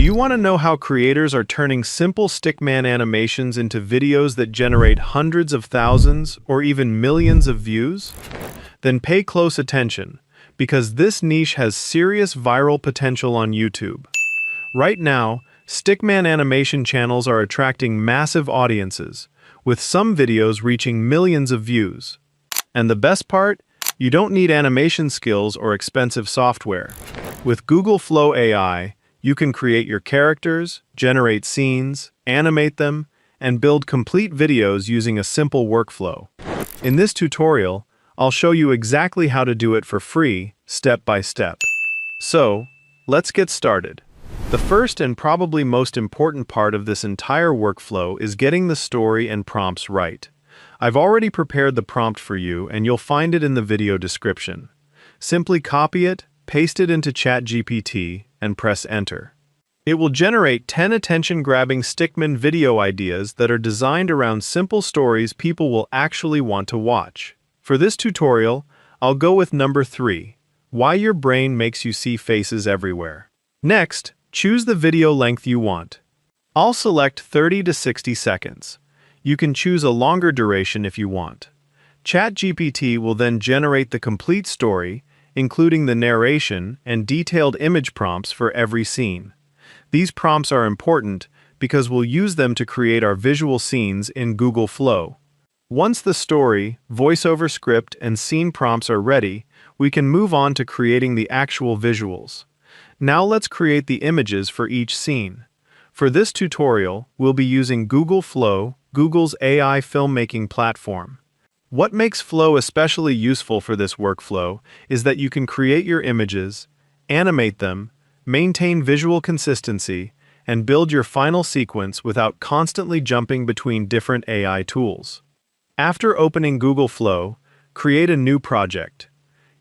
you want to know how creators are turning simple Stickman animations into videos that generate hundreds of thousands or even millions of views? Then pay close attention, because this niche has serious viral potential on YouTube. Right now, Stickman animation channels are attracting massive audiences, with some videos reaching millions of views. And the best part? You don't need animation skills or expensive software. With Google Flow AI, you can create your characters, generate scenes, animate them, and build complete videos using a simple workflow. In this tutorial, I'll show you exactly how to do it for free, step by step. So, let's get started. The first and probably most important part of this entire workflow is getting the story and prompts right. I've already prepared the prompt for you, and you'll find it in the video description. Simply copy it, paste it into ChatGPT, and press enter. It will generate 10 attention-grabbing Stickman video ideas that are designed around simple stories people will actually want to watch. For this tutorial, I'll go with number 3, why your brain makes you see faces everywhere. Next, choose the video length you want. I'll select 30 to 60 seconds. You can choose a longer duration if you want. ChatGPT will then generate the complete story, including the narration and detailed image prompts for every scene. These prompts are important because we'll use them to create our visual scenes in Google Flow. Once the story, voiceover script, and scene prompts are ready, we can move on to creating the actual visuals. Now let's create the images for each scene. For this tutorial, we'll be using Google Flow, Google's AI filmmaking platform. What makes Flow especially useful for this workflow is that you can create your images, animate them, maintain visual consistency, and build your final sequence without constantly jumping between different AI tools. After opening Google Flow, create a new project.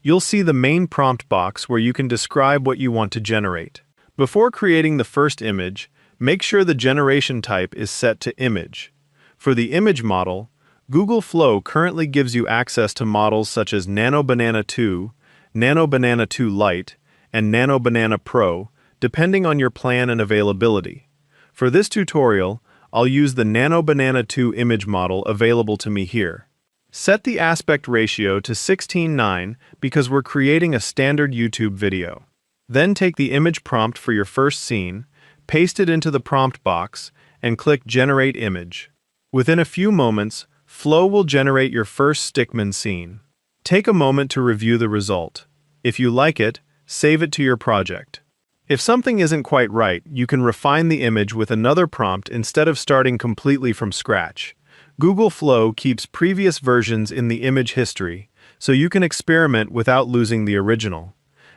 You'll see the main prompt box where you can describe what you want to generate. Before creating the first image, make sure the generation type is set to image. For the image model, Google Flow currently gives you access to models such as Nano Banana 2, Nano Banana 2 Lite, and Nano Banana Pro, depending on your plan and availability. For this tutorial, I'll use the Nano Banana 2 image model available to me here. Set the aspect ratio to 16:9 because we're creating a standard YouTube video. Then take the image prompt for your first scene, paste it into the prompt box, and click Generate Image. Within a few moments, Flow will generate your first Stickman scene. Take a moment to review the result. If you like it, save it to your project. If something isn't quite right, you can refine the image with another prompt instead of starting completely from scratch. Google Flow keeps previous versions in the image history, so you can experiment without losing the original.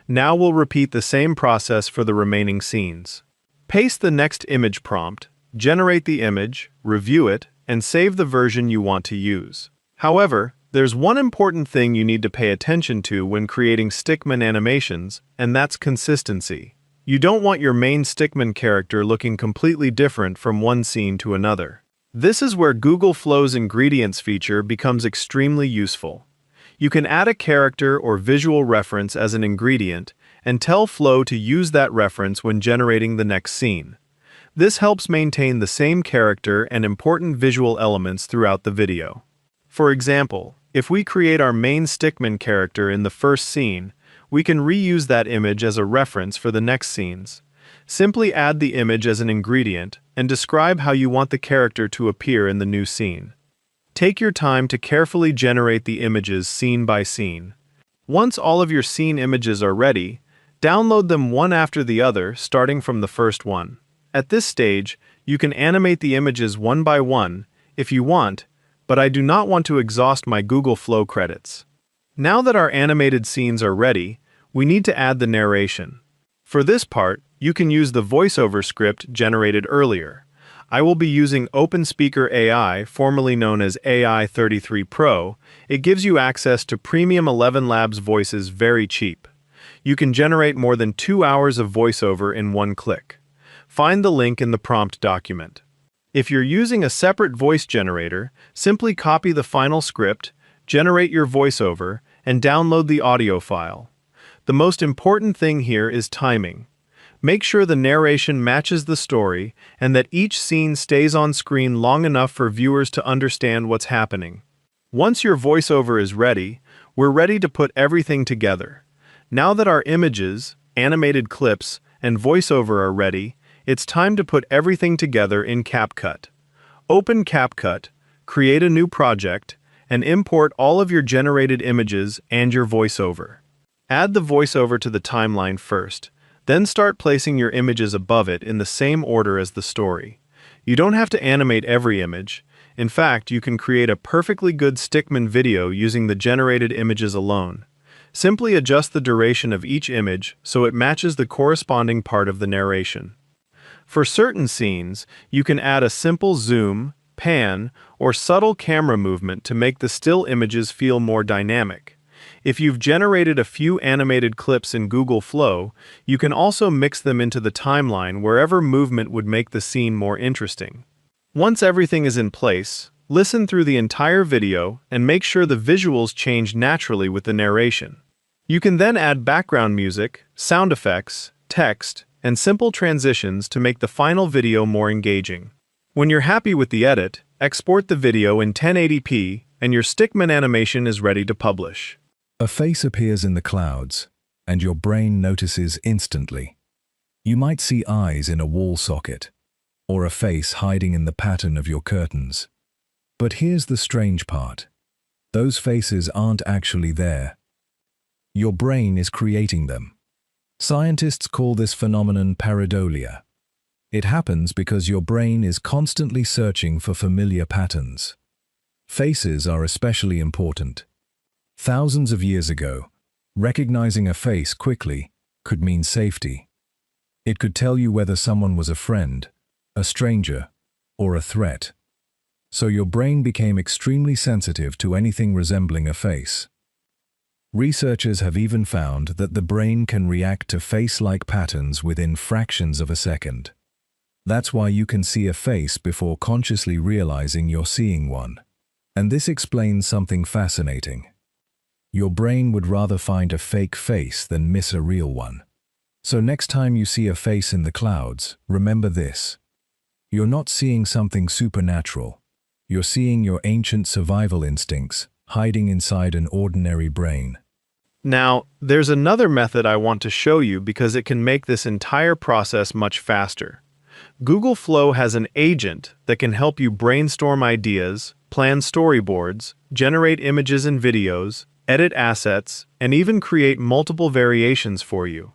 Now we'll repeat the same process for the remaining scenes. Paste the next image prompt, generate the image, review it, and save the version you want to use. However, there's one important thing you need to pay attention to when creating Stickman animations, and that's consistency. You don't want your main Stickman character looking completely different from one scene to another. This is where Google Flow's Ingredients feature becomes extremely useful. You can add a character or visual reference as an ingredient and tell Flow to use that reference when generating the next scene. This helps maintain the same character and important visual elements throughout the video. For example, if we create our main Stickman character in the first scene, we can reuse that image as a reference for the next scenes. Simply add the image as an ingredient and describe how you want the character to appear in the new scene. Take your time to carefully generate the images scene by scene. Once all of your scene images are ready, download them one after the other, starting from the first one. At this stage, you can animate the images one by one if you want, but I do not want to exhaust my Google Flow credits. Now that our animated scenes are ready, we need to add the narration. For this part, you can use the voiceover script generated earlier. I will be using OpenSpeaker AI, formerly known as AI 33 Pro. It gives you access to premium 11 Labs voices very cheap. You can generate more than 2 hours of voiceover in one click. Find the link in the prompt document. If you're using a separate voice generator, simply copy the final script, generate your voiceover, and download the audio file. The most important thing here is timing. Make sure the narration matches the story and that each scene stays on screen long enough for viewers to understand what's happening. Once your voiceover is ready, we're ready to put everything together. Now that our images, animated clips, and voiceover are ready, it's time to put everything together in CapCut. Open CapCut, create a new project, and import all of your generated images and your voiceover. Add the voiceover to the timeline first, then start placing your images above it in the same order as the story. You don't have to animate every image. In fact, you can create a perfectly good Stickman video using the generated images alone. Simply adjust the duration of each image so it matches the corresponding part of the narration. For certain scenes, you can add a simple zoom, pan, or subtle camera movement to make the still images feel more dynamic. If you've generated a few animated clips in Google Flow, you can also mix them into the timeline wherever movement would make the scene more interesting. Once everything is in place, listen through the entire video and make sure the visuals change naturally with the narration. You can then add background music, sound effects, text, and simple transitions to make the final video more engaging. When you're happy with the edit, export the video in 1080p and your Stickman animation is ready to publish. A face appears in the clouds, and your brain notices instantly. You might see eyes in a wall socket, or a face hiding in the pattern of your curtains. But here's the strange part. Those faces aren't actually there. Your brain is creating them. Scientists call this phenomenon pareidolia. It happens because your brain is constantly searching for familiar patterns. Faces are especially important. Thousands of years ago, recognizing a face quickly could mean safety. It could tell you whether someone was a friend, a stranger, or a threat. So your brain became extremely sensitive to anything resembling a face. Researchers have even found that the brain can react to face-like patterns within fractions of a second. That's why you can see a face before consciously realizing you're seeing one. And this explains something fascinating. Your brain would rather find a fake face than miss a real one. So next time you see a face in the clouds, remember this. You're not seeing something supernatural. You're seeing your ancient survival instincts hiding inside an ordinary brain. Now, there's another method I want to show you because it can make this entire process much faster. Google Flow has an agent that can help you brainstorm ideas, plan storyboards, generate images and videos, edit assets, and even create multiple variations for you.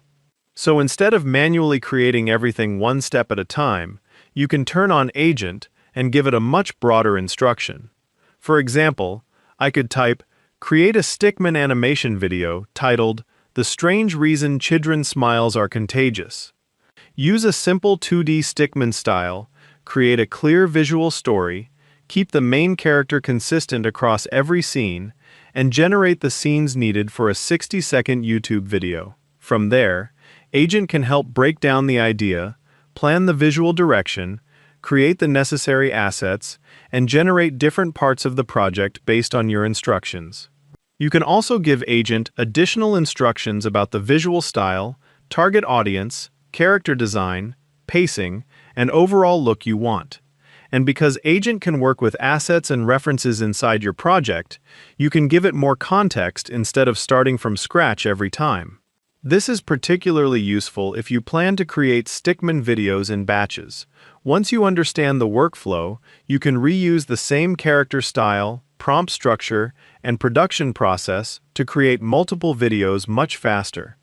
So instead of manually creating everything one step at a time, you can turn on Agent and give it a much broader instruction. For example, I could type, "Create a Stickman animation video titled, 'The Strange Reason Children Smiles Are Contagious.' Use a simple 2D Stickman style, create a clear visual story, keep the main character consistent across every scene, and generate the scenes needed for a 60-second YouTube video. From there, Agent can help break down the idea, plan the visual direction, create the necessary assets, and generate different parts of the project based on your instructions. You can also give Agent additional instructions about the visual style, target audience, character design, pacing, and overall look you want. And because Agent can work with assets and references inside your project, you can give it more context instead of starting from scratch every time. This is particularly useful if you plan to create Stickman videos in batches. Once you understand the workflow, you can reuse the same character style, prompt structure, and production process to create multiple videos much faster.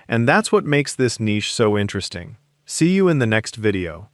And that's what makes this niche so interesting. See you in the next video.